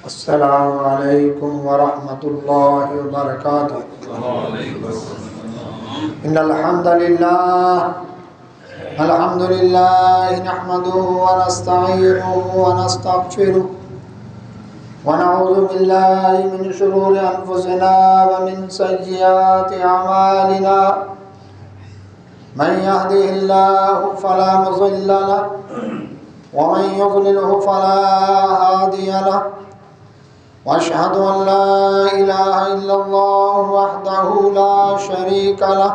السلام علیکم ورحمۃ اللہ وبرکاتہ۔ ان الحمد للہ نحمده ونستعینه ونستغفره ونعوذ باللہ من شرور انفسنا ومن سیئات اعمالنا من يهده الله فلا مضل له ومن يضلله فلا هادي له واشهد ان لا اله الا الله وحده لا شريك له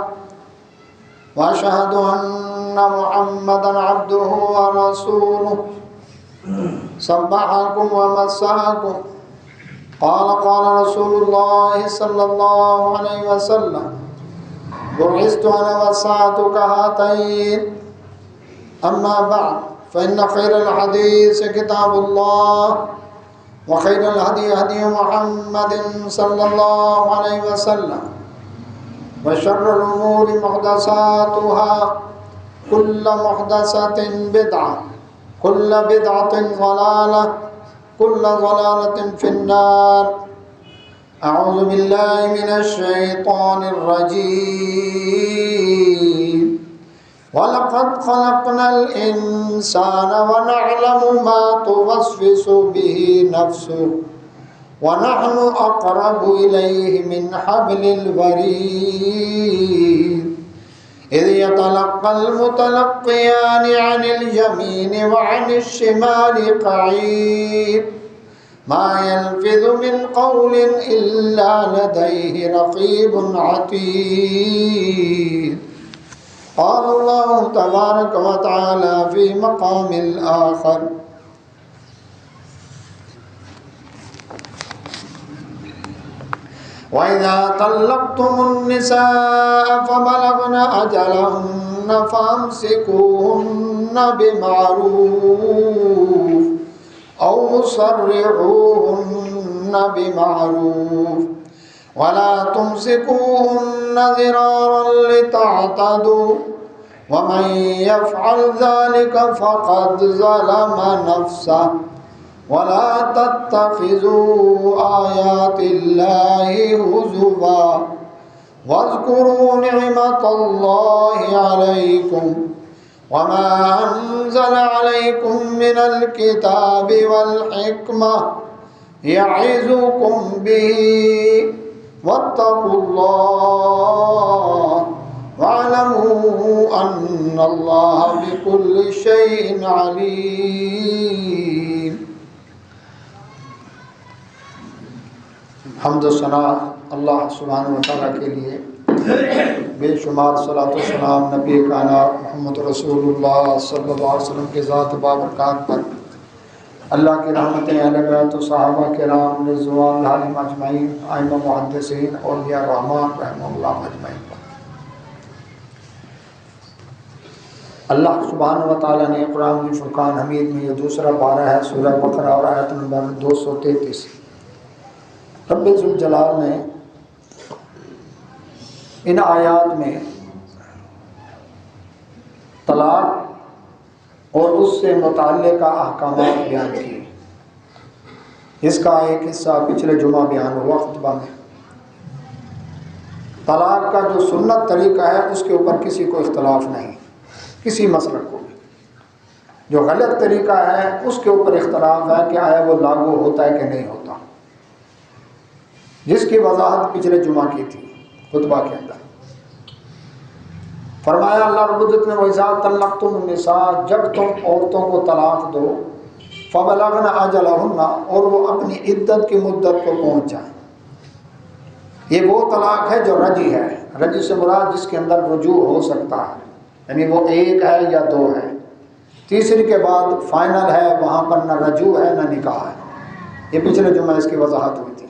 واشهد ان محمدا عبده ورسوله صبحكم ومساكم قال رسول الله صلى الله عليه وسلم بعثت انا والساعة كهاتين اما بعد فان خير الحديث كتاب الله وخير الهدي هدي محمد صلى الله عليه وسلم وشر الأمور محدثاتها كل محدثة بدعة كل بدعة ضلالة كل ضلالة في النار أعوذ بالله من الشيطان الرجيم وَلَقَدْ خَلَقْنَا الْإِنسَانَ وَنَعْلَمُ مَا تُوَسْوِسُ بِهِ نَفْسُهُ وَنَحْنُ أَقْرَبُ إِلَيْهِ مِنْ حَبْلِ الْوَرِيدِ إِذْ يَتَلَقَّى الْمُتَلَقِّيَانِ عَنِ الْيَمِينِ وَعَنِ الشِّمَالِ قَعِيدٌ مَا يَلْفِظُ مِنْ قَوْلٍ إِلَّا لَدَيْهِ رَقِيبٌ عَتِيدٌ قال الله تبارك وتعالى في مقام آخر وإذا طلقتم النساء فبلغن أجلهن فأمسكوهن بمعروف أو صرحوهن بمعروف ولا تمسكوهن ضرارا لتعتدوا ومن يفعل ذلك فقد ظلم نفسه ولا تتخذوا آيات الله هزوا واذكروا نعمة الله عليكم وما أنزل عليكم من الكتاب والحكمة يعظكم به واتقوا الله واعلموا ان الله بكل شيء عليم۔ حمد و ثنا اللہ سبحانہ و تعالیٰ کے لیے، بے شمار صلاۃ و سلام نبی کائنات محمد رسول اللہ صلی اللہ علیہ وسلم کے ذات بابرکات پر، اللہ کی رحمتیں اہل بیت و صحابہ کرام رضوان علیہم اجمعین، ائمہ محدثین، اولیاء الرحمن رحمہ اللہ اجمعین پر۔ اللہ سبحانہ و تعالیٰ نے قرآن فرقان حمید میں یہ دوسرا پارہ ہے، سورہ بقرہ اور آیت نمبر 233۔ رب ذوالجلال نے ان آیات میں طلاق اور اس سے متعلقہ احکامات بیان کیے۔ اس کا ایک حصہ پچھلے جمعہ بیان ہوا خطبہ میں۔ طلاق کا جو سنت طریقہ ہے اس کے اوپر کسی کو اختلاف نہیں، کسی مسلک کو بھی۔ جو غلط طریقہ ہے اس کے اوپر اختلاف ہے کہ آیا وہ لاگو ہوتا ہے کہ نہیں ہوتا، جس کی وضاحت پچھلے جمعہ کی تھی خطبہ کے اندر۔ فرمایا اللہ رب العزت نے وَإِذَا طَلَّقْتُمُ النِّسَاءَ، جب تم عورتوں کو طلاق دو، فَبَلَغْنَ أَجَلَهُنَّ، اور وہ اپنی عدت کی مدت کو پہنچ جائیں۔ یہ وہ طلاق ہے جو رجی ہے۔ رجی سے مراد جس کے اندر رجوع ہو سکتا ہے، یعنی وہ ایک ہے یا دو ہے، تیسری کے بعد فائنل ہے، وہاں پر نہ رجوع ہے نہ نکاح ہے۔ یہ پچھلے جمعہ اس کی وضاحت ہوئی تھی۔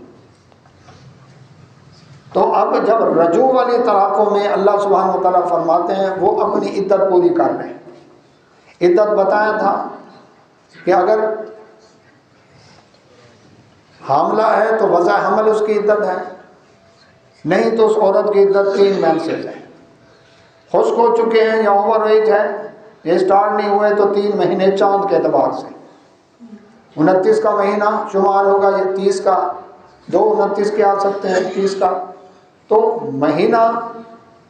تو اب جب رجوع والی طلاقوں میں اللہ سبحانہ و تعالیٰ فرماتے ہیں وہ اپنی عدت پوری کر لیں۔ عدت بتایا تھا کہ اگر حاملہ ہے تو وضع حمل اس کی عدت ہے، نہیں تو اس عورت کی عدت 3 مینسز ہے۔ خشک ہو چکے ہیں یا اوور ایج ہے، یہ سٹارٹ نہیں ہوئے تو 3 مہینے چاند کے اعتبار سے، 29 کا مہینہ شمار ہوگا، یہ 30 کا، 2 29 کے آ سکتے ہیں، 30 کا۔ تو مہینہ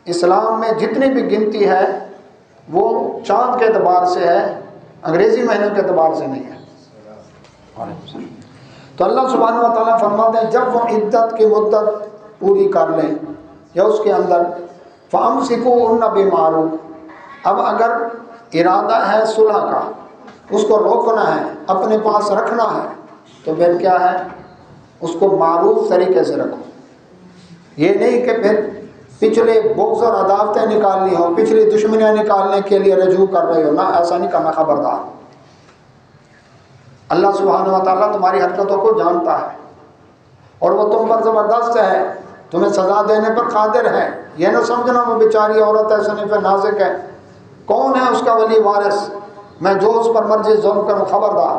اسلام میں جتنی بھی گنتی ہے وہ چاند کے اعتبار سے ہے، انگریزی مہینوں کے اعتبار سے نہیں ہے۔ تو اللہ سبحانہ و تعالیٰ فرماتے ہیں جب وہ عدت کی مدت پوری کر لیں یا اس کے اندر، فَأَمْسِكُوهُنَّ بِمَعْرُوفٍ، اب اگر ارادہ ہے صلح کا، اس کو روکنا ہے، اپنے پاس رکھنا ہے، تو پھر کیا ہے، اس کو معروف طریقے سے رکھو۔ یہ نہیں کہ پھر پچھلے بغض اور عداوتیں نکالنی ہو، پچھلی دشمنیاں نکالنے کے لیے رجوع کر رہے ہو، نہ، ایسا نہیں کرنا، خبردار۔ اللہ سبحانہ و تعالیٰ تمہاری حرکتوں کو جانتا ہے اور وہ تم پر زبردست ہے، تمہیں سزا دینے پر قادر ہے۔ یہ نہ سمجھنا وہ بیچاری عورت ہے، سنی پہ نازک ہے، کون ہے اس کا ولی وارث، میں جو اس پر مرضی ظلم کروں، خبردار۔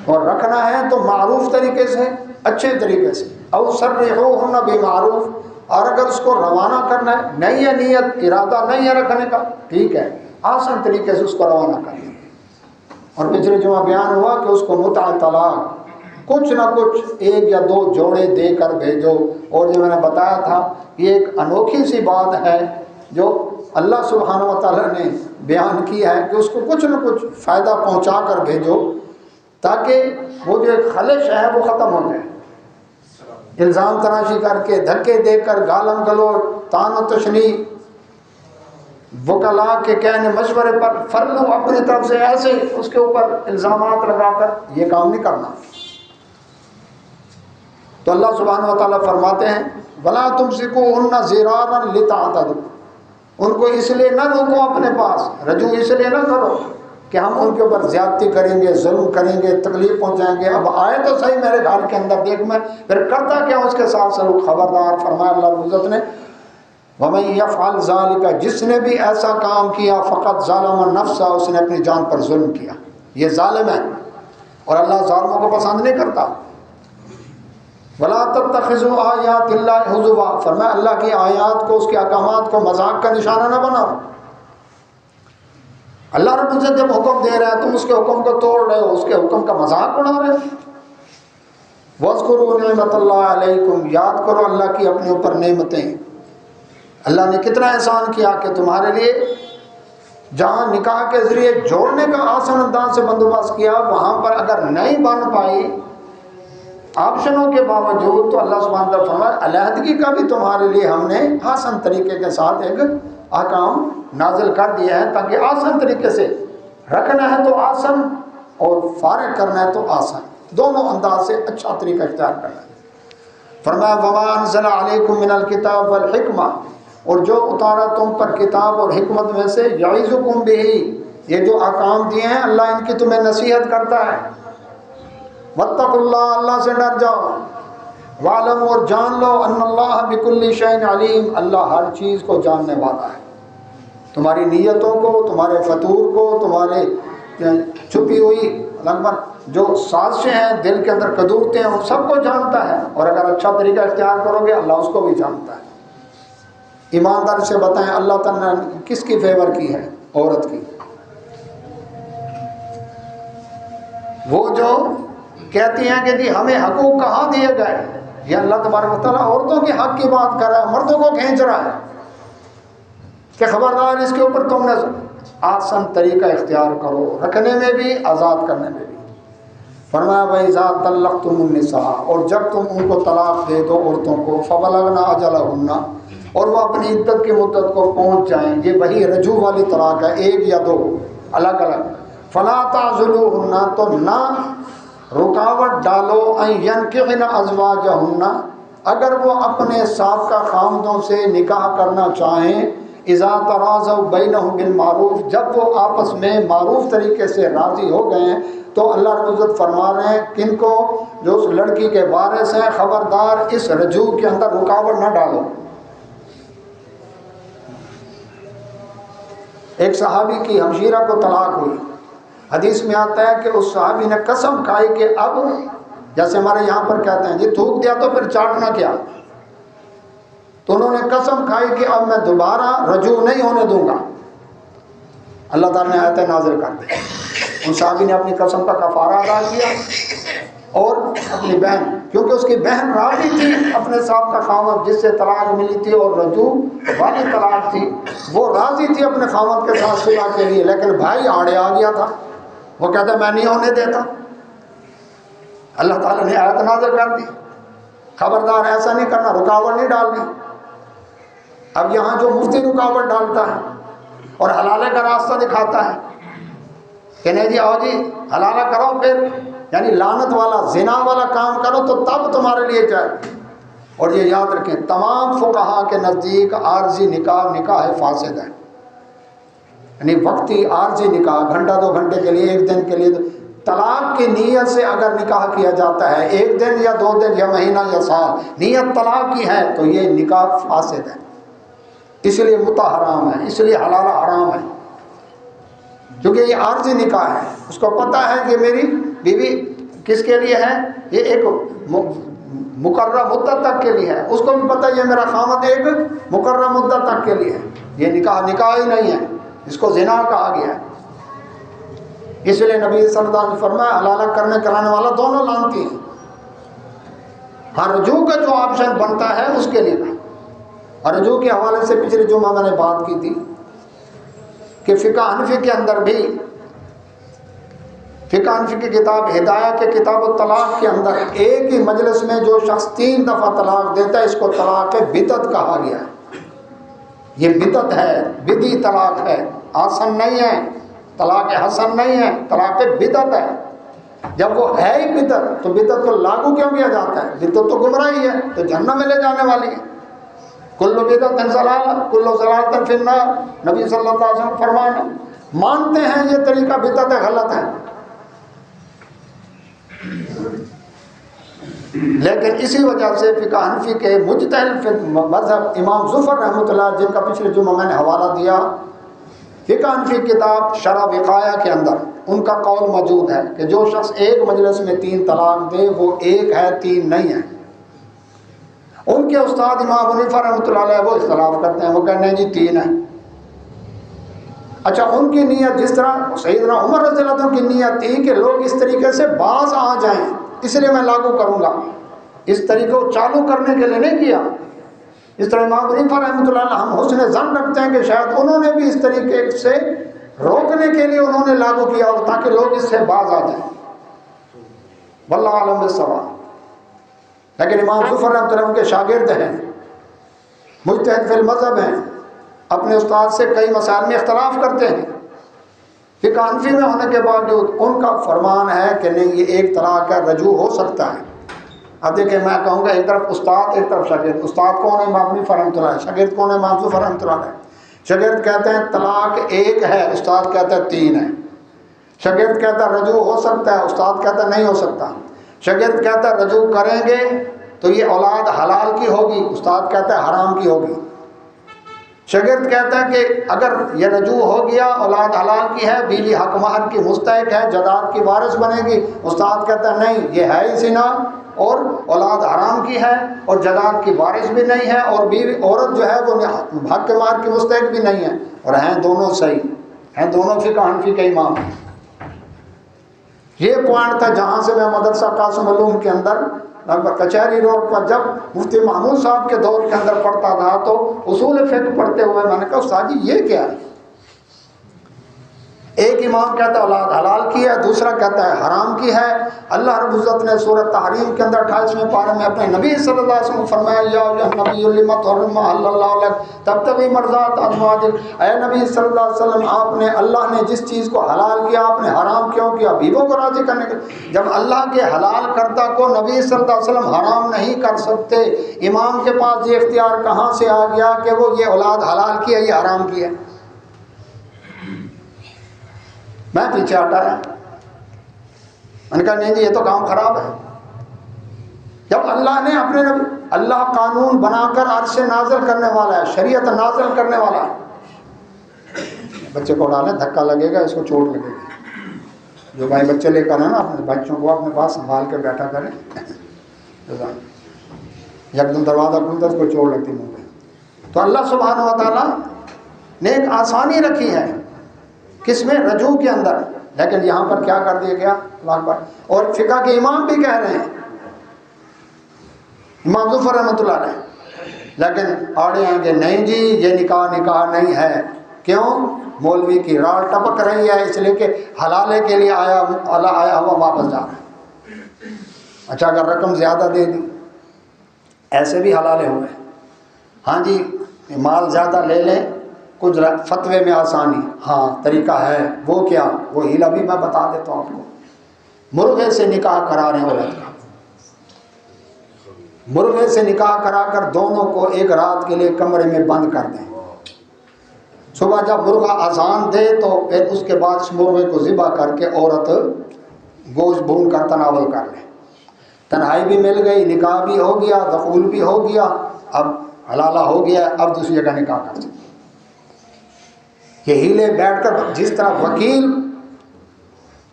اور رکھنا ہے تو معروف طریقے سے، اچھے طریقے سے، او سرحوہن بمعروف، اور اگر اس کو روانہ کرنا ہے، نہیں ہے نیت، ارادہ نہیں ہے رکھنے کا، ٹھیک ہے، آسان طریقے سے اس کو روانہ کرنا۔ اور پچھلے جمعہ بیان ہوا کہ اس کو متع طلاق کچھ نہ کچھ 1 یا 2 جوڑے دے کر بھیجو۔ اور جو میں نے بتایا تھا، یہ ایک انوکھی سی بات ہے جو اللہ سبحانہ و تعالیٰ نے بیان کی ہے کہ اس کو کچھ نہ کچھ فائدہ پہنچا کر بھیجو، تاکہ وہ جو ایک خلش ہے وہ ختم ہو جائے۔ الزام تراشی کر کے، دھکے دے کر، گالم گلوچ، طعن و تشنیع، وکلاء کے کہنے مشورے پر فرلو اپنی طرف سے ایسے اس کے اوپر الزامات لگا کر یہ کام نہیں کرنا۔ تو اللہ سبحانہ و تعالیٰ فرماتے ہیں وَلَا تُمْسِكُوهُنَّ ضِرَارًا لِتَعْتَدُوا، ان کو اس لیے نہ روکو اپنے پاس، رجوع اس لیے نہ کرو کہ ہم ان کے اوپر زیادتی کریں گے، ظلم کریں گے، تکلیف پہنچائیں گے، اب آئے تو صحیح میرے گھر کے اندر، دیکھ میں پھر کرتا کیا اس کے ساتھ سلوک، خبردار۔ فرمایا اللہ رب العزت نے وَمَن يَفْعَلْ ذَلِكَ، جس نے بھی ایسا کام کیا، فقط ظَلَمَ نَفْسَهُ، اس نے اپنی جان پر ظلم کیا، یہ ظالم ہے، اور اللہ ظالموں کو پسند نہیں کرتا۔ وَلَا تَتَّخِذُوا آيَاتِ اللَّهِ هُزُوًا، فرمایا اللہ کی آیات کو، اس کے احکامات کو مذاق کا نشانہ نہ بناؤ۔ اللہ رب العزت جب حکم دے رہا ہے تم اس کے حکم کو توڑ رہے ہو، اس کے حکم کا مذاق اڑا رہے ہو۔ وَاذْكُرُوا نِعْمَتَ اللَّهِ عَلَيْكُمْ، یاد کرو اللہ کی اپنے اوپر نعمتیں، اللہ نے کتنا احسان کیا کہ تمہارے لیے جہاں نکاح کے ذریعے جوڑنے کا آسان انداز سے بندوبست کیا، وہاں پر اگر نہیں بن پائی آپشنوں کے باوجود، تو اللہ سبحانہ وتعالیٰ فرمایا علیحدگی کا بھی تمہارے لیے ہم نے آسان طریقے کے ساتھ ایک احکام نازل کر دیا ہے، تاکہ آسان طریقے سے رکھنا ہے تو آسان اور فارغ کرنا ہے تو آسان، دونوں انداز سے اچھا طریقہ اختیار کرنا ہے۔ فرمایا وَمَا أَنزَلَ عَلَيْكُم مِّنَ الْكِتَابِ وَالْحِكْمَةِ، اور جو اتارا تم پر کتاب اور حکمت میں سے، یعظکم بہ، یہ جو احکام دیے ہیں اللہ ان کی تمہیں نصیحت کرتا ہے۔ واتقوا اللہ، اللہ سے ڈر جاؤ۔ وَاعْلَمُوا، اور جان لو، ان اللہ بكل شيء علیم، اللہ ہر چیز کو جاننے والا ہے، تمہاری نیتوں کو، تمہارے فطور کو، تمہارے چھپی ہوئی لمبر جو سازشیں ہیں، دل کے اندر قدورتیں ہیں، ان سب کو جانتا ہے، اور اگر اچھا طریقہ اختیار کرو گے اللہ اس کو بھی جانتا ہے۔ ایماندار سے بتائیں اللہ تعالیٰ نے کس کی فیور کی ہے؟ عورت کی۔ وہ جو کہتی ہیں کہ جی ہمیں حقوق کہاں دیے گئے، یہ اللہ تبارک و تعالیٰ عورتوں کے حق کی بات کر رہا ہے، مردوں کو کھینچ رہا ہے کہ خبردار اس کے اوپر تم نے آسان طریقہ اختیار کرو، رکھنے میں بھی، آزاد کرنے میں بھی۔ فرمایا وَإِذَا طَلَّقْتُمُ النِّسَاءَ، اور جب تم ان کو طلاق دے دو عورتوں کو، فَبَلَغْنَ أَجَلَهُنَّ، اور وہ اپنی عدت کی مدت کو پہنچ جائیں، یہ وہی رجوع والی طلاق ہے، 1 یا 2 الگ الگ۔ فَلَا تَعْضُلُوهُنَّ، تو نہ رکاوٹ ڈالو، أَن يَنكِحْنَ أَزْوَاجَهُنَّ، اگر وہ اپنے سابقہ خامدوں سے نکاح کرنا چاہیں، اذا تراضوا بینہم بالمعروف، جب وہ آپس میں معروف طریقے سے راضی ہو گئے ہیں، تو اللہ رب العزت فرما رہے ہیں کن کو، جو اس لڑکی کے وارث ہیں، خبردار اس رجوع کے اندر رکاوٹ نہ ڈالو۔ ایک صحابی کی ہمشیرہ کو طلاق ہوئی، حدیث میں آتا ہے کہ اس صحابی نے قسم کھائی کہ اب، جیسے ہمارے یہاں پر کہتے ہیں جی تھوک دیا تو پھر چاٹنا کیا، تو انہوں نے قسم کھائی کہ اب میں دوبارہ رجوع نہیں ہونے دوں گا۔ اللہ تعالیٰ نے آیت نازل کر دی ان صحابی نے اپنی قسم کا کفارہ ادا کیا اور اپنی بہن، کیونکہ اس کی بہن راضی تھی اپنے صاحب کا خاوند جس سے طلاق ملی تھی اور رجوع والی طلاق تھی، وہ راضی تھی اپنے خاوند کے ساتھ صلح کے لیے، لیکن بھائی آڑے آ گیا تھا، وہ کہتا میں نہیں ہونے دیتا۔ اللہ تعالیٰ نے آیت نازل کر دی، خبردار ایسا نہیں کرنا، رکاوٹ نہیں ڈالنی۔ اب یہاں جو مفتی رکاوٹ ڈالتا ہے اور حلالے کا راستہ دکھاتا ہے کہ نہیں جی آؤ جی حلالہ کرو، پھر یعنی لعنت والا زنا والا کام کرو تو تب تمہارے لیے جائے۔ اور یہ یاد رکھیں تمام فقہا کے نزدیک عارضی نکاح فاسد ہے، یعنی وقتی عارضی نکاح، گھنٹہ 2 گھنٹے کے لیے، 1 دن کے لیے، طلاق کی نیت سے اگر نکاح کیا جاتا ہے 1 دن یا 2 دن یا مہینہ یا سال، نیت طلاق کی ہے تو یہ نکاح فاسد ہے، اس لیے متع حرام ہے، اس لیے حلالہ حرام ہے، کیونکہ یہ عارضی نکاح ہے۔ اس کو پتہ ہے کہ میری بیوی کس کے لیے ہے، یہ ایک مقررہ مدت تک کے لیے ہے، اس کو بھی پتہ ہے یہ میرا خاوند ایک مقررہ مدت تک کے لیے ہے، یہ نکاح ہی نہیں ہے، اس کو زنا کہا گیا ہے۔ اس لیے نبی صلی اللہ علیہ وسلم نے فرمایا حلالہ کرنے کرانے والا دونوں لعنتی ہیں۔ ہاں رجوع کا جو آپشن بنتا ہے اس کے لیے نہیں۔ اور رجوع کے حوالے سے پچھلے جمعہ میں نے بات کی تھی کہ فقہ حنفی کے اندر بھی، فقہ حنفی کی کتاب ہدایہ کے کتاب الطلاق کے اندر ایک ہی مجلس میں جو شخص 3 دفعہ طلاق دیتا ہے اس کو طلاق بدعت کہا گیا ہے۔ یہ بدعت ہے، بدعی طلاق ہے، حسن نہیں ہے، طلاق حسن نہیں ہے، طلاق بدعت ہے۔ جب وہ ہے ہی بدعت تو بدعت کو لاگو کیوں کیا جاتا ہے؟ بدعت تو گمراہی ہے، تو جہنم میں لے جانے والی ہے۔ کل بدعت ضلالہ کل ضلالۃ فی النار، نبی صلی اللہ علیہ وسلم فرمان ہے۔ مانتے ہیں یہ طریقہ بدعت ہے، غلط ہے، لیکن اسی وجہ سے فقہ حنفی کے مجتہد مذہب امام ظفر رحمۃ اللہ جن کا پچھلے جمعہ میں نے حوالہ دیا، فقہ حنفی کتاب شرح وقایہ کے اندر ان کا قول موجود ہے کہ جو شخص ایک مجلس میں 3 طلاق دے وہ 1 ہے 3 نہیں ہے۔ ان کے استاد امام حنیفہ رحمۃ اللہ علیہ وہ اختلاف کرتے ہیں، وہ کہتے ہیں جی 3 ہے۔ اچھا ان کی نیت جس طرح سیدنا عمر رضی اللہ عنہ کی نیت تھی کہ لوگ اس طریقے سے باز آ جائیں اس لیے میں لاگو کروں گا، اس طریقے کو چالو کرنے کے لیے نہیں کیا۔ اس طرح امام حنیفہ رحمۃ اللہ علیہ ہم حسن ظن رکھتے ہیں کہ شاید انہوں نے بھی اس طریقے سے روکنے کے لیے انہوں نے لاگو کیا اور تاکہ لوگ اس سے باز آ جائیں، واللہ اعلم بالصواب۔ لیکن امام ظفر رحمۃ اللہ کے شاگرد ہیں، مجتہد فی المذہب ہیں، اپنے استاد سے کئی مسائل میں اختلاف کرتے ہیں، فقہ حنفی میں ہونے کے باوجود ان کا فرمان ہے کہ نہیں یہ 1 طلاق کا رجوع ہو سکتا ہے۔ اب دیکھیں میں کہوں گا ایک طرف استاد ایک طرف شاگرد، استاد کون ہے امام حنیفہ رحمۃ اللہ، شاگرد کون ہے امام ظفر رحمۃ اللہ۔ شاگرد کہتے ہیں طلاق 1 ہے، استاد کہتا ہے 3 ہے۔ شاگرد کہتا ہے رجوع ہو سکتا ہے، استاد کہتا ہے نہیں ہو سکتا۔ شاگرد کہتا ہے رجوع کریں گے تو یہ اولاد حلال کی ہوگی، استاد کہتا ہے حرام کی ہوگی۔ شاگرد کہتا ہے کہ اگر یہ رجوع ہو گیا اولاد حلال کی ہے، بیوی حق مہر کی مستحق ہے، جائیداد کی وارث بنے گی، استاد کہتا ہے نہیں یہ ہے ہی زنا اور اولاد حرام کی ہے اور جائیداد کی وارث بھی نہیں ہے اور بیوی عورت جو ہے وہ حق مہر کی مستحق بھی نہیں ہے، اور ہیں دونوں صحیح ہیں، دونوں فقہ حنفی کے امام ہیں۔ یہ پوائنٹ تھا جہاں سے میں مدرسہ قاسم علوم کے اندر کچہری روڈ پر جب مفتی محمود صاحب کے دور کے اندر پڑھتا تھا تو اصول فقہ پڑھتے ہوئے میں نے کہا استاد جی یہ کیا ہے؟ ایک امام کہتا ہے اولاد حلال کی ہے، دوسرا کہتا ہے حرام کی ہے۔ اللہ رب العزت نے سورۃ تحریم کے اندر 28ویں پارے میں اپنے نبی صلی اللہ علیہ وسلم فرمایا یا ایھا النبی لما تحرم ما احل اللہ لک تبتغی مرضات ازواجک، اے نبی صلی اللہ علیہ وسلم آپ نے اللہ نے جس چیز کو حلال کیا آپ نے حرام کیوں کیا؟ بیووں کو راضی کرنے کے۔ جب اللہ کے حلال کردہ کو نبی صلی اللہ علیہ وسلم حرام نہیں کر سکتے، امام کے پاس یہ اختیار کہاں سے آ گیا کہ وہ یہ اولاد حلال کی ہے یہ حرام کی ہے؟ میں پیچھے ہٹایا، میں نے کہا نہیں جی یہ تو کام خراب ہے۔ جب اللہ نے اپنے نبی، اللہ قانون بنا کر عرش نازل کرنے والا ہے، شریعت نازل کرنے والا ہے۔ بچے کو اڑانے دھکا لگے گا، اس کو چوٹ لگے گی۔ جو بھائی بچے لے کر آنا اپنے بچوں کو اپنے پاس سنبھال کے بیٹھا کریں، یکدم دروازہ کھلتا اس کو چوٹ لگتی منہ پہ۔ تو اللہ سبحانہ و تعالیٰ نے ایک آسانی رکھی ہے، کس میں؟ رجوع کے اندر۔ لیکن یہاں پر کیا کر دیا گیا؟ اللہ اکبر. اور فقہ کے امام بھی کہہ رہے ہیں، امام ظفر رحمۃ اللہ علیہ، لیکن آڑے ہیں کہ نہیں جی یہ نکاح نہیں ہے. کیوں؟ مولوی کی راڑ ٹپک رہی ہے، اس لیے کہ حلالے کے لیے آیا ہوا واپس جا رہا ہے. اچھا اگر رقم زیادہ دے دی، ایسے بھی حلالے ہوئے. ہاں جی مال زیادہ لے لیں، کچھ فتوے میں آسانی، ہاں طریقہ ہے. وہ کیا؟ وہ ہیلا بھی میں بتا دیتا ہوں آپ کو. مرغے سے نکاح کرا رہے ہیں عورت کا، مرغے سے نکاح کرا کر دونوں کو ایک رات کے لیے کمرے میں بند کر دیں. صبح جب مرغا اذان دے تو پھر اس کے بعد اس مرغے کو ذبح کر کے عورت گوشت بھون کر تناول کر لے. تنہائی بھی مل گئی، نکاح بھی ہو گیا، دخول بھی ہو گیا، اب حلالہ ہو گیا، اب دوسری جگہ نکاح کر سکتے. یہ ہیلے بیٹھ کر جس طرح وکیل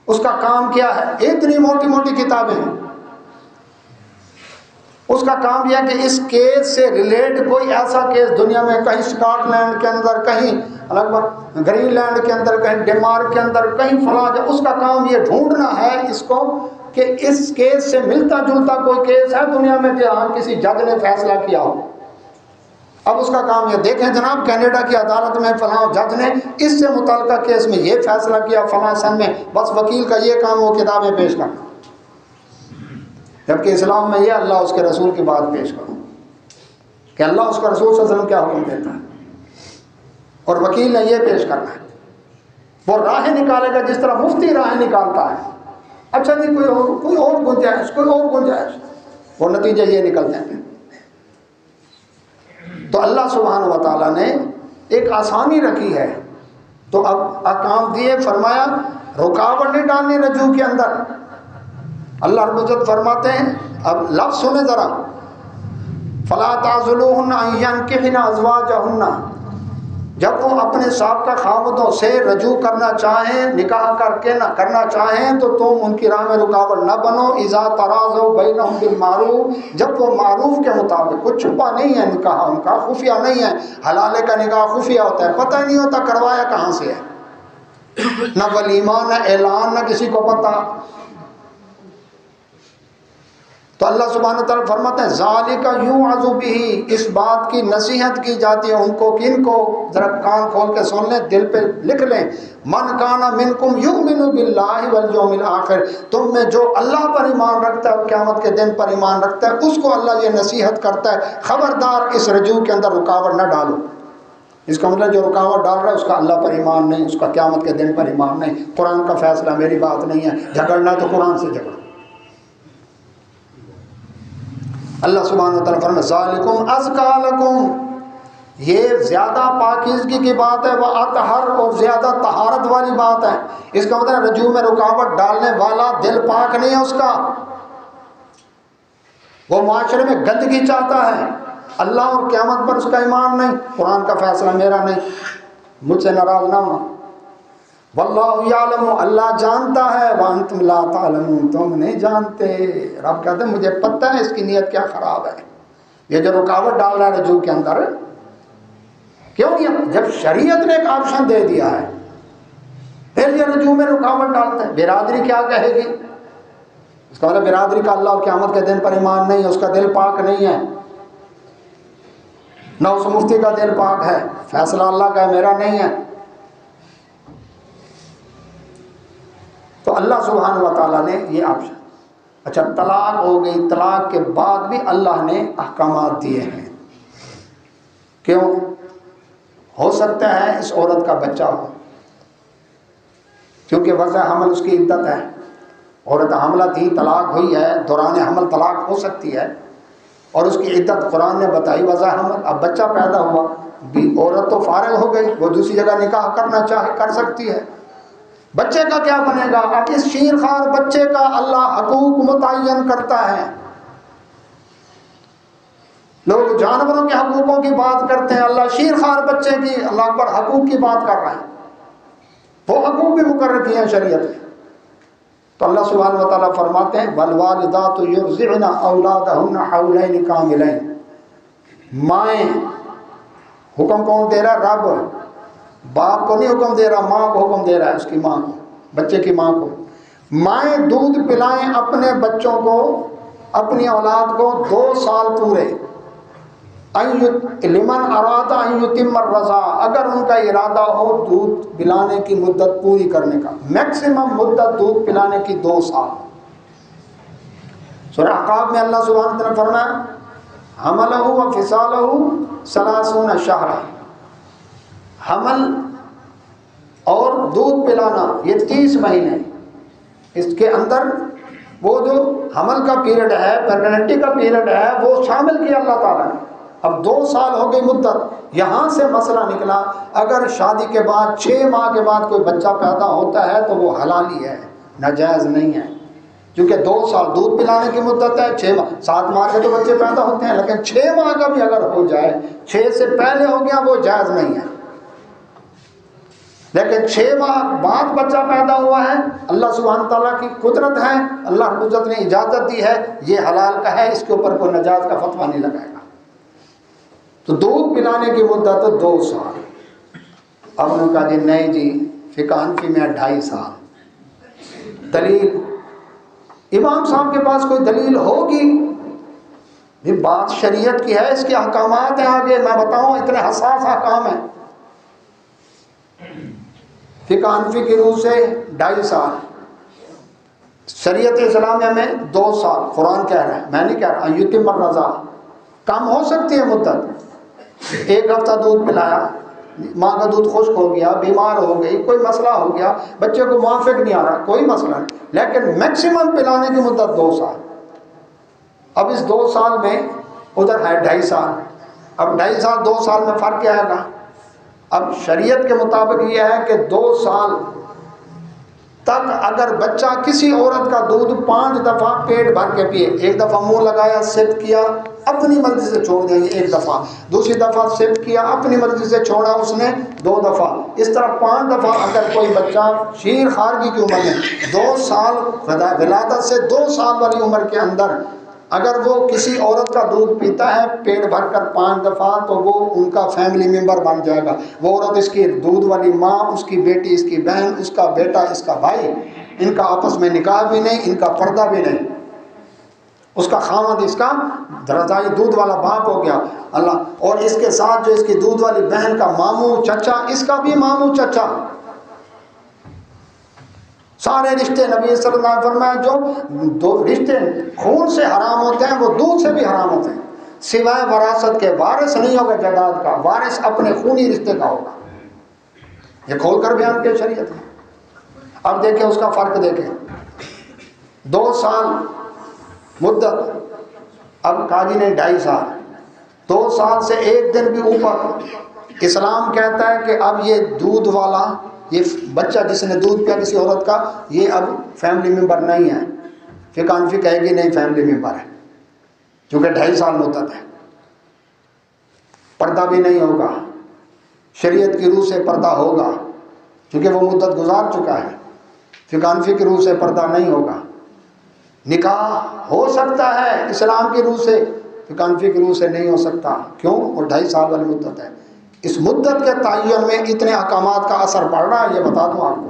اس کا کام کیا ہے، اتنی موٹی موٹی کتابیں ہیں، اس کا یہ ہے کہ اس کیس سے ریلیٹ کوئی ایسا کیس دنیا میں کہیں اسکاٹ لینڈ کے اندر، کہیں گرین لینڈ کے اندر، کہیں ڈنمارک کے اندر، کہیں فلاں، اس کا کام یہ ڈھونڈنا ہے اس کو کہ اس کیس سے ملتا جلتا کوئی کیس ہے دنیا میں کہ ہاں کسی جج نے فیصلہ کیا ہو. اب اس کا کام یہ دیکھیں جناب کینیڈا کی عدالت میں فلاں جج نے اس سے متعلقہ کیس میں یہ فیصلہ کیا فلاں سن میں، بس وکیل کا یہ کام وہ کتابیں پیش کرنا. جبکہ اسلام میں یہ اللہ اس کے رسول کی بات پیش کرو کہ اللہ اس کا رسول صلی اللہ علیہ وسلم کیا حکم دیتا ہے، اور وکیل نے یہ پیش کرنا ہے. وہ راہیں نکالے گا جس طرح مفتی راہیں نکالتا ہے. اچھا جی کوئی اور گنجائش، وہ نتیجے یہ نکلتے ہیں. تو اللہ سبحانہ و تعالیٰ نے ایک آسانی رکھی ہے، تو اب احکام دیے، فرمایا رکاوٹ نہیں ڈالنی رجوع کے اندر. اللہ رب العزت فرماتے ہیں، اب لفظ سنیں ذرا، فلا تعضلوهن ان ينكحن ازواجهن، جب وہ اپنے سابقہ خاوندوں سے رجوع کرنا چاہیں، نکاح کر کے نہ کرنا چاہیں تو تم ان کی راہ میں رکاوٹ نہ بنو. اذا تراضوا بینہم بالمعروف، جب وہ معروف کے مطابق، کچھ چھپا نہیں ہے نکاح ان کا، خفیہ نہیں ہے. حلالے کا نکاح خفیہ ہوتا ہے، پتہ ہی نہیں ہوتا کروایا کہاں سے ہے، نہ ولیمہ نہ اعلان نہ کسی کو پتہ. تو اللہ سبحانہ تعالیٰ فرماتے ہیں ذالک یوعظ بہ، اس بات کی نصیحت کی جاتی ہے ان کو، کن کو؟ ذرا کان کھول کے سن لیں، دل پہ لکھ لیں. من کان منکم یؤمن باللہ والیوم الآخر، تم میں جو اللہ پر ایمان رکھتا ہے، قیامت کے دن پر ایمان رکھتا ہے، اس کو اللہ یہ نصیحت کرتا ہے خبردار اس رجوع کے اندر رکاوٹ نہ ڈالو. اس کا مطلب جو رکاوٹ ڈال رہا ہے اس کا اللہ پر ایمان نہیں، اس کا قیامت کے دن پر ایمان نہیں. قرآن کا فیصلہ میری بات نہیں ہے، جھگڑنا تو قرآن سے جھگڑو. اللہ سبحانہ وتعالیٰ فرماتا ہے ذالکم ازکیٰ لکم، یہ زیادہ پاکیزگی کی بات ہے، وہ اطہر، اور زیادہ طہارت والی بات ہے. اس کا مطلب رجوع میں رکاوٹ ڈالنے والا دل پاک نہیں ہے اس کا، وہ معاشرے میں گندگی چاہتا ہے، اللہ اور قیامت پر اس کا ایمان نہیں. قرآن کا فیصلہ میرا نہیں، مجھ سے ناراض نہ ہونا. واللہ یعلم، اللہ جانتا ہے، وانتم لا تعلمون، تم نہیں جانتے. رب کہتے ہیں مجھے پتہ ہے اس کی نیت کیا خراب ہے. یہ جو رکاوٹ ڈال رہا ہے رجوع کے اندر، کیوں نہیں؟ جب شریعت نے ایک آپشن دے دیا ہے پھر یہ رجوع میں رکاوٹ ڈالتے ہیں. برادری کیا کہے گی؟ اس کا مطلب برادری کا اللہ اور قیامت کے دن پر ایمان نہیں ہے، اس کا دل پاک نہیں ہے، نہ اس مفتی کا دل پاک ہے. فیصلہ اللہ کا ہے، میرا نہیں ہے. تو اللہ سبحانہ و تعالیٰ نے یہ آپشن. اچھا طلاق ہو گئی، طلاق کے بعد بھی اللہ نے احکامات دیے ہیں. کیوں؟ ہو سکتا ہے اس عورت کا بچہ ہو، کیونکہ وضع حمل اس کی عدت ہے. عورت حاملہ تھی، طلاق ہوئی ہے، دوران حمل طلاق ہو سکتی ہے، اور اس کی عدت قرآن نے بتائی وضع حمل. اب بچہ پیدا ہوا، عورت تو فارغ ہو گئی، وہ دوسری جگہ نکاح کرنا چاہے کر سکتی ہے. بچے کا کیا بنے گا؟ اب اس شیرخوار بچے کا اللہ حقوق متعین کرتا ہے. لوگ جانوروں کے حقوقوں کی بات کرتے ہیں، اللہ شیرخوار بچے کی، اللہ پر حقوق کی بات کر رہے ہیں. وہ حقوق بھی مقرر کیے ہیں شریعت میں. تو اللہ سبحانہ و تعالیٰ فرماتے ہیں والوالدات یرضعن اولادہن حولین کاملین. مائیں، حکم کون دے رہا ہے؟ رب. باپ کو نہیں حکم دے رہا، ماں کو حکم دے رہا ہے، اس کی ماں کو. بچے کی ماں کو، مائیں دودھ پلائیں اپنے بچوں کو، اپنی اولاد کو 2 سال پورے، لمن اراد ان یتم الرضاع، اگر ان کا ارادہ ہو دودھ پلانے کی مدت پوری کرنے کا، میکسیمم مدت دودھ پلانے کی 2 سال۔ سورہ احقاف میں اللہ سبحانہ وتعالیٰ نے فرمایا حملہ و فصالہ 30 شہرا، حمل اور دودھ پلانا یہ 30 مہینے، اس کے اندر وہ جو حمل کا پیریڈ ہے، پریگننٹی کا پیریڈ ہے، وہ شامل کیا اللہ تعالیٰ نے۔ اب 2 سال ہو گئی مدت، یہاں سے مسئلہ نکلا اگر شادی کے بعد 6 ماہ کے بعد کوئی بچہ پیدا ہوتا ہے تو وہ حلال ہی ہے، ناجائز نہیں ہے، کیونکہ 2 سال دودھ پلانے کی مدت ہے، 6 ماہ 7 ماہ کے تو بچے پیدا ہوتے ہیں، لیکن 6 ماہ کا بھی اگر ہو جائے، 6 سے پہلے ہو گیا وہ جائز نہیں ہے، لیکن 6 ماہ بعد بچہ پیدا ہوا ہے، اللہ سبحانہ تعالیٰ کی قدرت ہے، اللہ رب العزت نے اجازت دی ہے، یہ حلال کا ہے، اس کے اوپر کوئی نجاز کا فتویٰ نہیں لگائے گا۔ تو دودھ پلانے کی مدت 2 سال۔ اب انہوں نے کہا جی نہیں جی فقہ حنفی میں 2.5 سال۔ دلیل امام صاحب کے پاس کوئی دلیل ہوگی؟ یہ بات شریعت کی ہے، اس کے احکامات ہیں، آگے میں بتاؤں اتنے حساس احکام ہیں۔ فقہ حنفی کی روح سے 2.5 سال، شریعت اسلامیہ میں 2 سال، قرآن کہہ رہا ہے، میں نہیں کہہ رہا، یتم الرضاع، کم ہو سکتی ہے مدت، 1 ہفتہ دودھ پلایا، ماں کا دودھ خشک ہو گیا، بیمار ہو گئی، کوئی مسئلہ ہو گیا، بچے کو موافق نہیں آ رہا، کوئی مسئلہ نہیں، لیکن میکسیمم پلانے کی مدت 2 سال۔ اب اس 2 سال میں ادھر ہے 2.5 سال، اب 2.5 سال 2 سال میں فرق کیا آئے گا؟ اب شریعت کے مطابق یہ ہے کہ 2 سال تک اگر بچہ کسی عورت کا دودھ 5 دفعہ پیٹ بھر کے پیے، 1 دفعہ منہ لگایا سپ کیا، اپنی مرضی سے چھوڑ دیا 1 دفعہ، دوسری دفعہ سپ کیا، اپنی مرضی سے چھوڑا اس نے 2 دفعہ، اس طرح 5 دفعہ اگر کوئی بچہ شیر خارجی کی عمر میں 2 سال ولادت سے 2 سال والی عمر کے اندر اگر وہ کسی عورت کا دودھ پیتا ہے پیٹ بھر کر 5 دفعہ تو وہ ان کا فیملی ممبر بن جائے گا، وہ عورت اس کی دودھ والی ماں، اس کی بیٹی، اس کی بہن، اس کا بیٹا، اس کا بھائی، ان کا آپس میں نکاح بھی نہیں، ان کا پردہ بھی نہیں، اس کا خامد اس کا رضائی دودھ والا باپ ہو گیا اللہ، اور اس کے ساتھ جو اس کی دودھ والی بہن کا ماموں چچا، اس کا بھی ماموں چچا، سارے رشتے نبی صلی اللہ علیہ وسلم فرمایا جو رشتے خون سے حرام ہوتے ہیں وہ دودھ سے بھی حرام ہوتے ہیں، سوائے وراثت کے، وارث نہیں ہوگا جائیداد کا، وارث اپنے خونی رشتے کا ہوگا، یہ کھول کر بیان کیا شریعت ہے۔ اب دیکھیں اس کا فرق دیکھیں، 2 سال مدت، اب قاضی نے 2.5 سال، 2 سال سے 1 دن بھی اوپر اسلام کہتا ہے کہ اب یہ دودھ والا، یہ بچہ جس نے دودھ پیا کسی عورت کا، یہ اب فیملی ممبر نہیں ہے، فقہ حنفی کہے گی نہیں فیملی ممبر ہے، چونکہ 2.5 سال مدت ہے، پردہ بھی نہیں ہوگا، شریعت کی روح سے پردہ ہوگا کیونکہ وہ مدت گزار چکا ہے، فقہ حنفی کی روح سے پردہ نہیں ہوگا، نکاح ہو سکتا ہے اسلام کی روح سے، فقہ حنفی کی روح سے نہیں ہو سکتا، کیوں؟ وہ 2.5 سال والی مدت ہے، اس مدت کے تعین میں اتنے احکامات کا اثر پڑ رہا ہے، یہ بتا دوں آپ کو۔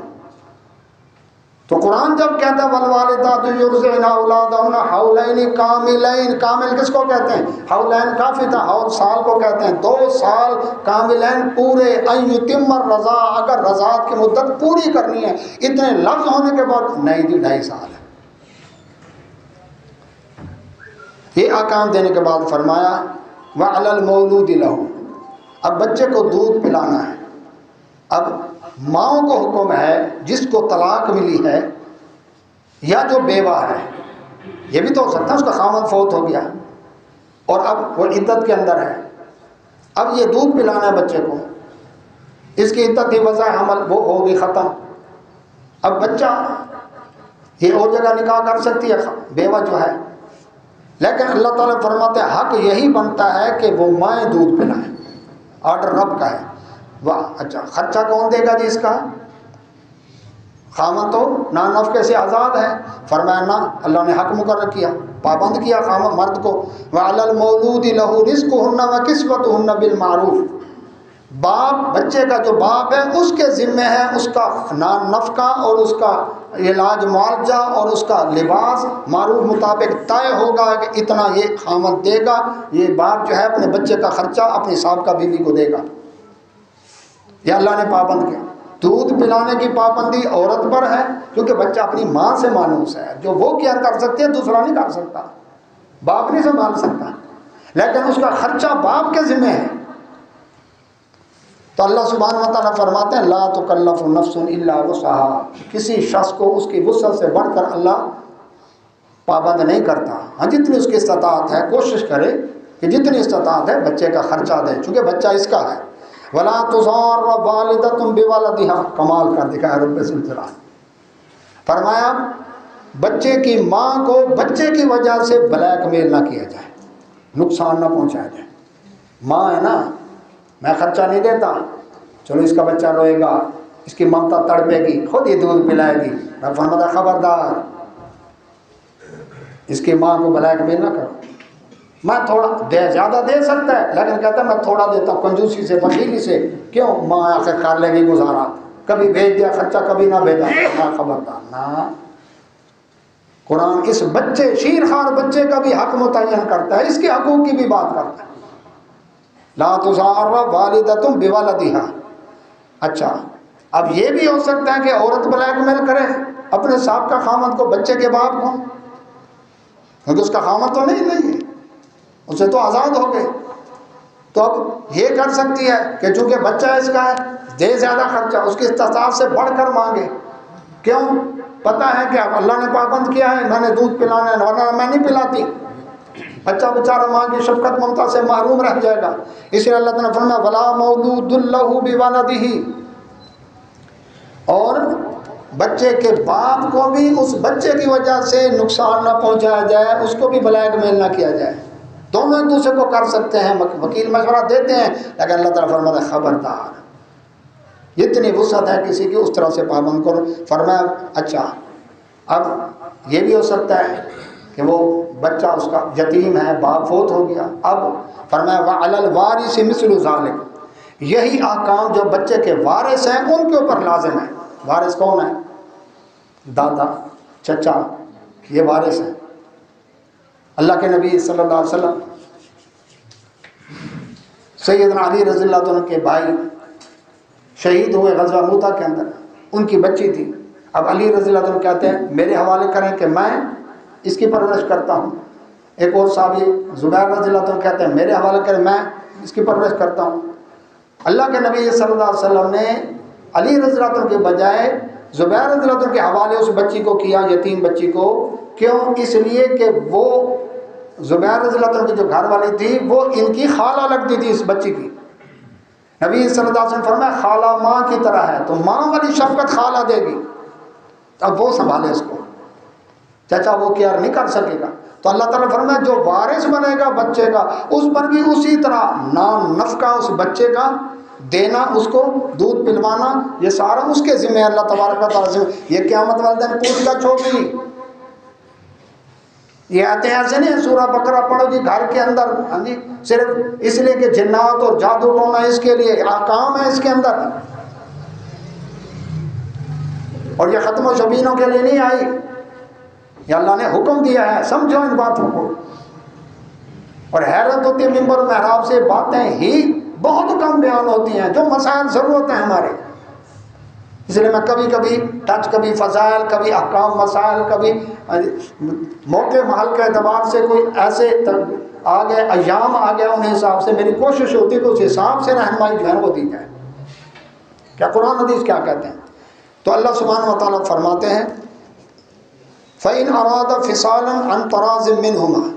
تو قرآن جب کہتا ہے والوالدات یرضعن اولادہن حولین کاملین، کامل کس کو کہتے ہیں؟ حولین کافی تھا، حول سال کو کہتے ہیں، 2 سال کاملین پورے، ان یتم الرضاع، اگر رضاعت کی مدت پوری کرنی ہے، اتنے لفظ ہونے کے بعد نہیں جی 2.5 سال ہے۔ یہ احکام دینے کے بعد فرمایا وعلی المولود لہ، اب بچے کو دودھ پلانا ہے، اب ماؤں کو حکم ہے جس کو طلاق ملی ہے یا جو بیوہ ہے، یہ بھی تو ہو سکتا ہے اس کا خاوند فوت ہو گیا اور اب وہ عدت کے اندر ہے، اب یہ دودھ پلانا ہے بچے کو، اس کی عدت ہی وضع حمل وہ ہوگی ختم، اب بچہ یہ اور جگہ نکاح کر سکتی ہے بیوہ جو ہے، لیکن اللہ تعالیٰ فرماتے ہیں حق یہی بنتا ہے کہ وہ مائیں دودھ پلائیں، آرڈر رب کا ہے۔ واہ اچھا، خرچہ کون دے گا جی اس کا؟ خامد تو نان نفقے سے آزاد ہے، فرمایا نہ، اللہ نے حق مقرر کیا، پابند کیا خامد مرد کو، وعلی المولود لہ رزقہن وکسوتہن بالمعروف، باپ بچے کا جو باپ ہے اس کے ذمہ ہے اس کا نفقہ اور اس کا علاج معالجہ اور اس کا لباس معروف مطابق طے ہوگا کہ اتنا یہ خامد دے گا. یہ باپ جو ہے اپنے بچے کا خرچہ اپنی سابقہ بیوی کو دے گا. یہ اللہ نے پابند کیا. دودھ پلانے کی پابندی عورت پر ہے کیونکہ بچہ اپنی ماں سے مانوس ہے. جو وہ کیا کر سکتی ہے دوسرا نہیں کر سکتا, باپ نہیں سنبھال سکتا, لیکن اس کا خرچہ باپ کے ذمہ ہے. تو اللہ سبحانہ و تعالیٰ فرماتے ہیں لا تکلف نفس الا وسعها, کسی شخص کو اس کی وسعت سے بڑھ کر اللہ پابند نہیں کرتا. ہاں جتنی اس کی استطاعت ہے کوشش کرے کہ جتنی استطاعت ہے بچے کا خرچہ دے, چونکہ بچہ اس کا ہے. ولا تضار والدۃ بولدها, کمال کر دکھایا رب العزت. فرمایا بچے کی ماں کو بچے کی وجہ سے بلیک میل نہ کیا جائے, نقصان نہ پہنچایا جائے. ماں ہے نا, میں خرچہ نہیں دیتا, چلو اس کا بچہ روئے گا, اس کی ممتا تڑپے گی, خود ہی دودھ پلائے گی. میں فرماتا خبردار اس کی ماں کو بلیک میل نہ کرو. میں تھوڑا زیادہ دے سکتا ہے لیکن کہتا ہے میں تھوڑا دیتا ہوں کنجوسی سے بخیلی سے. کیوں؟ ماں آخر کر لے گی گزارا, کبھی بھیج دیا خرچہ کبھی نہ بھیجا. میں خبردار نہ. قرآن اس بچے شیرخوار بچے کا بھی حق متعین کرتا ہے, اس کے حقوق کی بھی بات کرتا ہے. لا تضار والدۃ بولدها. اچھا اب یہ بھی ہو سکتا ہے کہ عورت بلیک میل کرے اپنے سابقہ خامد کو بچے کے باپ کو, کیونکہ اس کا خامد تو نہیں ہے, اسے تو آزاد ہو گئے. تو اب یہ کر سکتی ہے کہ چونکہ بچہ اس کا ہے دے زیادہ خرچہ, اس کی استطاعت سے بڑھ کر مانگے. کیوں؟ پتہ ہے کہ اب اللہ نے پابند کیا ہے, میں نے دودھ پلانا ہے ورنہ میں نہیں پلاتی. بچہ بیچارہ ماں کی شفقت ممتا سے محروم رہ جائے گا. اس لیے اللہ تعالیٰ نے فرمایا ولا مولود لہ بولدہ, اور بچے کے باپ کو بھی اس بچے کی وجہ سے نقصان نہ پہنچایا جائے, اس کو بھی بلیک میل نہ کیا جائے. دونوں ایک دوسرے کو کر سکتے ہیں, وکیل مشورہ دیتے ہیں, لیکن اللہ تعالیٰ فرماتا ہے خبردار جتنی وسعت ہے کسی کی اس طرح سے پابند کرو. فرمایا اچھا اب یہ بھی ہو سکتا ہے کہ وہ بچہ اس کا یتیم ہے, باپ فوت ہو گیا. اب فرمایا وعلی الوارث مثل ذلک, یہی احکام جو بچے کے وارث ہیں ان کے اوپر لازم ہے. وارث کون ہے؟ دادا, چچا, یہ وارث ہیں. اللہ کے نبی صلی اللہ علیہ وسلم سیدنا علی رضی اللہ عنہ کے بھائی شہید ہوئے غزوہ موتا کے اندر, ان کی بچی تھی. اب علی رضی اللہ عنہ کہتے ہیں میرے حوالے کریں کہ میں اس کی پرورش کرتا ہوں. ایک اور صحابی زبیر رضی اللہ عنہ کہتے ہیں میرے حوالے کریں میں اس کی پرورش کرتا ہوں. اللہ کے نبی صلی اللہ علیہ وسلم نے علی رضی اللہ عنہ کے بجائے زبیر رضی اللہ عنہ کے حوالے اس بچی کو کیا, یتیم بچی کو. کیوں؟ اس لیے کہ وہ زبیر رضی اللہ عنہ کی جو گھر والی تھی وہ ان کی خالہ لگتی تھی اس بچی کی. نبی صلی اللہ علیہ وسلم فرمایا خالہ ماں کی طرح ہے, تو ماں والی شفقت خالہ دے گی, اب وہ سنبھالے اس کو, چچا وہ کیئر نہیں کر سکے گا. تو اللہ تعالیٰ فرمایا جو وارث بنے گا بچے کا اس پر بھی اسی طرح نام نفقہ اس بچے کا دینا, اس کو دودھ پلوانا, یہ سارا اس کے ذمہ ہے. اللہ تبارک و تعالیٰ سے یہ قیامت والے دن پوچھ گچھ ہوگی. یہ آتے ایسے نہیں سورہ بقرہ پڑھو جی گھر کے اندر, ہاں جی صرف اس لیے کہ جنات اور جادو ٹونا اس کے لیے احکام ہے اس کے اندر, اور یہ ختم و شبینوں کے لیے نہیں آئی. یہ اللہ نے حکم دیا ہے, سمجھو ان باتوں کو. اور حیرت ہوتی ہے ممبر محراب سے باتیں ہی بہت کم بیان ہوتی ہیں جو مسائل ضرورت ہیں ہمارے. اس لیے میں کبھی کبھی ٹچ, کبھی فضائل, کبھی احکام مسائل, کبھی موقع محل کے اعتبار سے کوئی ایسے آ گئے ایام آ گیا, ان حساب سے میری کوشش ہوتی ہے کہ اس حساب سے رہنمائی جو ہے وہ دی جائے. کیا قرآن حدیث کیا کہتے ہیں؟ تو اللہ سبحانہ و تعالیٰ فرماتے ہیں فَإِنْ أَرَادَ فِصَالًا عَنْ تَرَاضٍ مِّنْهُمَا,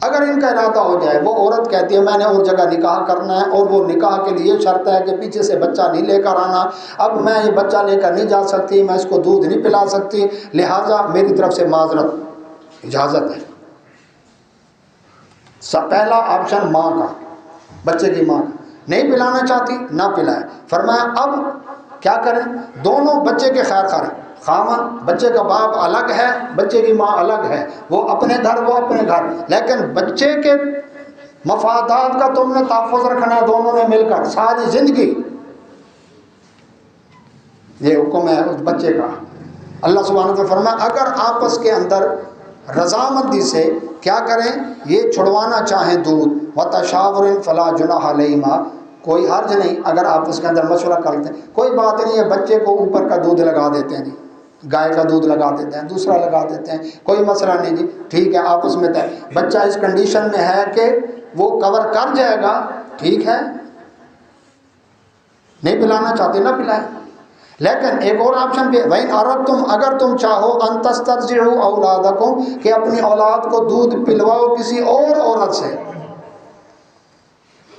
اگر ان کا ارادہ ہو جائے, وہ عورت کہتی ہے میں نے اور جگہ نکاح کرنا ہے اور وہ نکاح کے لیے شرط ہے کہ پیچھے سے بچہ نہیں لے کر آنا, اب میں یہ بچہ لے کر نہیں جا سکتی, میں اس کو دودھ نہیں پلا سکتی, لہٰذا میری طرف سے معذرت, اجازت ہے. پہلا آپشن ماں کا, بچے کی ماں کا, نہیں پلانا چاہتی نہ پلائے. فرمایا اب کیا کریں؟ دونوں بچے کے خیر خواہ ہیں. خامن بچے کا باپ الگ ہے, بچے کی ماں الگ ہے, وہ اپنے گھر وہ اپنے گھر, لیکن بچے کے مفادات کا تم نے تحفظ رکھنا ہے دونوں نے مل کر ساری زندگی. یہ حکم ہے اس بچے کا. اللہ سبحانہ وتعالیٰ فرمایا اگر آپس کے اندر رضامندی سے کیا کریں, یہ چھڑوانا چاہیں دودھ, وتشاورن فلا جناح علیہما, کوئی حرج نہیں اگر آپس کے اندر مشورہ کرتے ہیں, کوئی بات نہیں ہے بچے کو اوپر کا دودھ لگا دیتے ہیں جی, گائے کا دودھ لگا دیتے ہیں, دوسرا لگا دیتے ہیں, کوئی مسئلہ نہیں جی, ٹھیک ہے آپس میں طے. بچہ اس کنڈیشن میں ہے کہ وہ کور کر جائے گا, ٹھیک ہے, نہیں پلانا چاہتے نہ پلائیں. لیکن ایک اور آپشن بھی, وَإِنْ أَرَدْتُمْ, اگر تم چاہو أَن تَسْتَرْضِعُوا أَوْلَادَكُمْ, کہ اپنی اولاد کو دودھ پلواؤ کسی اور عورت سے,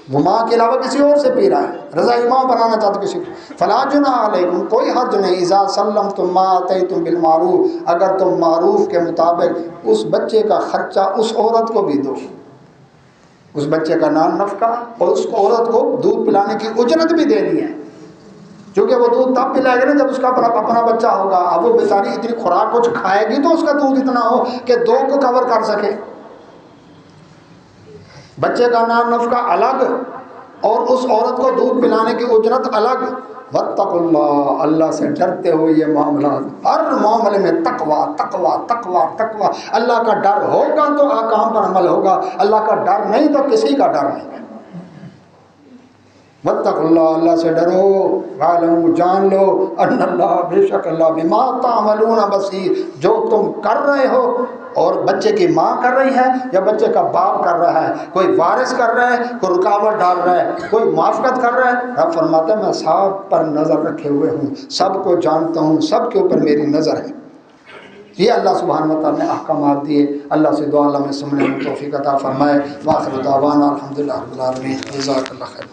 وہ ماں کے علاوہ کسی اور سے پی رہا ہے, رضائی ماں بنانا چاہتے کسی کو, فَلَا جُنَاحَ عَلَيْكُمْ, کوئی حرج نہیں, إِذَا سَلَّمْتُمْ مَا آتَيْتُمْ بِالْمَعْرُوفِ, اگر تم معروف کے مطابق اس بچے کا خرچہ اس عورت کو بھی دو, اس بچے کا نان نفقہ اور اس عورت کو دودھ پلانے کی اجرت بھی دینی ہے, کیونکہ وہ دودھ تب پلائے گا نا جب اس کا اپنا بچہ ہوگا. اب وہ بیچاری اتنی خوراک کچھ کھائے گی تو اس کا دودھ اتنا ہو کہ دو کو کور کر سکے. بچے کا نان نفقہ الگ اور اس عورت کو دودھ پلانے کی اجرت الگ. واتقوا اللہ, اللہ سے ڈرتے ہوئے یہ معاملات, ہر معاملے میں تقوی تقوی تقوی تقوی. اللہ کا ڈر ہوگا تو احکام پر عمل ہوگا, اللہ کا ڈر نہیں تو کسی کا ڈر نہیں. واتقوا اللہ, اللہ سے ڈرو, وَاعْلَمُوا, جان لو, ان اللہ, بے شک اللہ, بما تعملون بصیر, جو تم کر رہے ہو, اور بچے کی ماں کر رہی ہے یا بچے کا باپ کر رہا ہے, کوئی وارث کر رہا ہے, کوئی رکاوٹ ڈال رہا ہے, کوئی موافقت کر رہا ہے, رب فرماتا ہے میں سب پر نظر رکھے ہوئے ہوں, سب کو جانتا ہوں, سب کے اوپر میری نظر ہے. یہ اللہ سبحانہ وتعالیٰ نے احکامات دیے. اللہ سے دعا اللہ میں سمجھنے میں توفیق عطا فرمائے. وآخر دعوانا الحمدللہ رب العالمین. جزاک اللہ خیر.